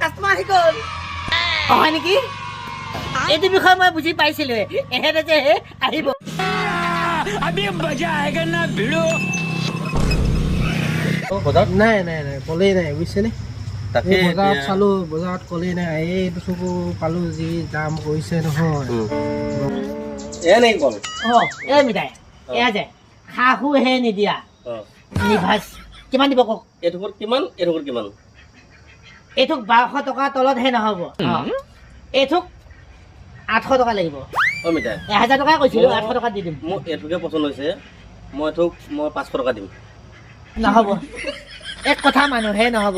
customer আহি গ'ল হয় নেকি এইটো বিষয় মই বুজি পাইছিলো এহেতে যে আহিব अभी मजा आएगा ना भिड़ो বজাৰত নাই নাই নাই কলেই নাই বুজিছেনে তাকে বজাৰত চালো বজাৰত কলেই নাই এইটো চকু পালো যি দাম কৰিছে নহয় এয়া নেকি কল এই মিঠাই এয়া যে শাহু হে নিদিয়া নিভাজ কিমান দিব কওক এইটোকত কিমান এইটোকত কিমান এইটোক 1200 টকা তলতহে নহ'ব এইটোক 800 টকা লাগিব অ মিঠাই 1000 টকা কৈছিলো 800 টকা দি দিম মোক এইটোকে পচন্দ হৈছে মই এইটোক 500 টকা দিম নহ'ব এক কথা মানুহে নহ'ব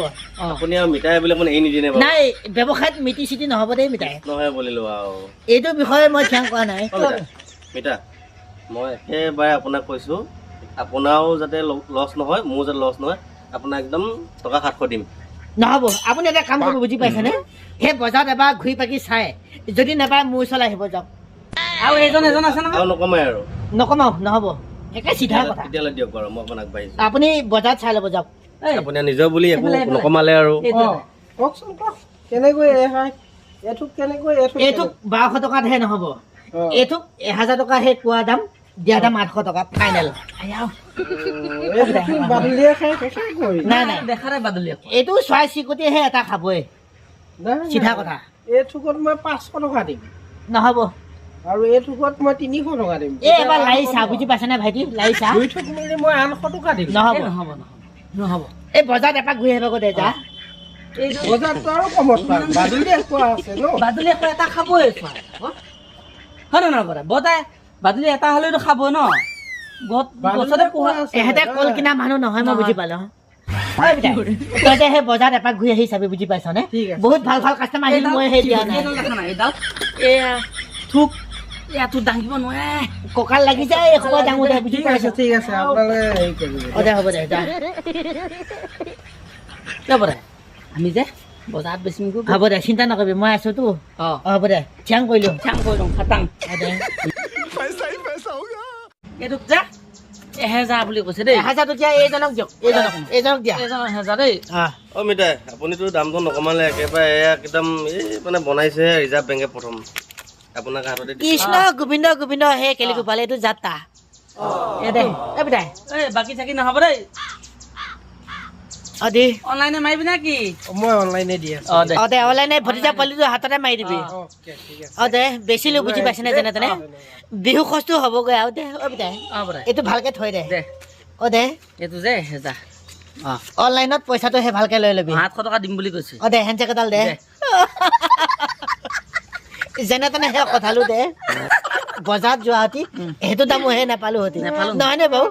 আপুনি আৰু মিঠাই বোলে মানে এৰি নিদিয়ে বাৰু নাই ব্যৱসায়ত মিটি চিটি নহ'ব দেই মিঠাই নহয় বুলিলো আৰু এইটো বিষয়ে মই ধ্যান কৰা নাই মিঠা মই একেবাৰে আপোনাক কৈছোঁ আপোনাৰো যাতে লছ নহয় মোৰ যাতে লছ নহয় আপোনাক একদম টকা 700 দিম নহ'ব আপুনি এটা কাম কৰিব বুজি পাইছেনে সেই বজাৰত এবাৰ ঘূৰি পাকি চাই যদি নাপায় মোৰ ওচৰলৈ আহিব যাওক আৰু এজন আছে নহয় আৰু নকমাই আৰু নকমাও নহ'ব একে চিধা কথা তেতিয়ালৈ দিয়ক বাৰু মই আপোনাক আগবাঢ়িছোঁ আপুনি বজাৰত চাই ল'ব যাওক আপুনি নিজৰ বুলি একো নকমালে আৰু কওকচোন কওক কেনেকৈ হয় এইটোক কেনেকৈ এইটোক 1200 টকাতহে নহ'ব এইটোক 1000 টকাহে কোৱা দাম দিয়া দাম 800 টকা ফাইনেল বাদুলিয়ে খাই কৈ নাই নাই দেখা নাই বাদুলিয়ে এইটো চৰাই চিৰিকটিহে এটা খাবই চিধা কথা এইটোকত মই 500 টকা দিম নহ'ব আৰু এইটোকত মই 300 টকা দিম এই এবাৰ লাৰি চাহ বুজি পাইছেনে ভাইটি লাৰি চাহ দুই ঠোক মিলি মই 800 টকা দিম নহ'ব এই বজাৰত এপাক ঘূৰি আহিব দে যা বজাৰটো আৰু কমত পাম বাদুলিয়ে খোৱা আছে ন বাদুলি আকৌ এটা খাবই হয় নহয় বাৰু বতাই বাদুলি এটা হ'লেতো খাবই ন গছতে পোহা এহেঁতে কল কিনা মানুহ নহয় মই বুজি পালো তই যে সেই বজাৰত এপাক ঘূৰি আহি চাবি বুজি পাইছনে বহুত ভাল ভাল কাষ্টমাৰ আহিল মই সেই দিয়া নাই এয়া থুক ইয়াতো দাঙিব নোৱাৰে কঁকাল লাগি যায় এসোপা ডাঙৰ দে বুজি পাইছ ঠিক আছে আপোনালোকে হেৰি কৰিব হ'ব দে যা যাব দে আমি যে বজাৰত বেছি হ'ব দে চিন্তা নকৰিবি মই আছোতো হ'ব দে থিয়াং কৰিলো চাং কৰি লওঁ খাটাং এইটোক যে 1000 বুলি কৈছে দেই 1000 টকীয়া এইজনক দিয়ক এইজনক দিয়া 1000 দেই অ মিঠাই আপুনিতো দামটো নকমালে একেবাৰে এয়া একদম এই মানে বনাইছে ৰিজাৰ্ভ বেংকে প্ৰথম আপোনাক হাততে কৃষ্ণ গোবিন্দ গোবিন্দ হে কেলি গোপালে এইটো যাত্ৰা দে এই বিদায় এই বাকী চাকি নহ'ব দেই দে অনলাইনে মাৰিবি নে কি মই অনলাইনে দি আছো দে অনলাইনে ভতিজা পোৱালিটো হাততে মাৰি দিবি দে বেছিলো বুজি পাইছেনে যেনে তেনে বিহু খৰচটো হ'বগৈ আৰু দে বিদায় এইটো ভালকে থৈ দে দে এইটো যে 1000 অনলাইনত পইচাটো সেই ভালকে লৈ ল'বি 700 টকা দিম বুলি কৈছে দে হেণ্ডচেক এডাল দে যেনে তেনে সেই কথালো দে বজাৰত যোৱা হতি সেইটো দামো হে নাপালো হতি নহয় নে বাৰু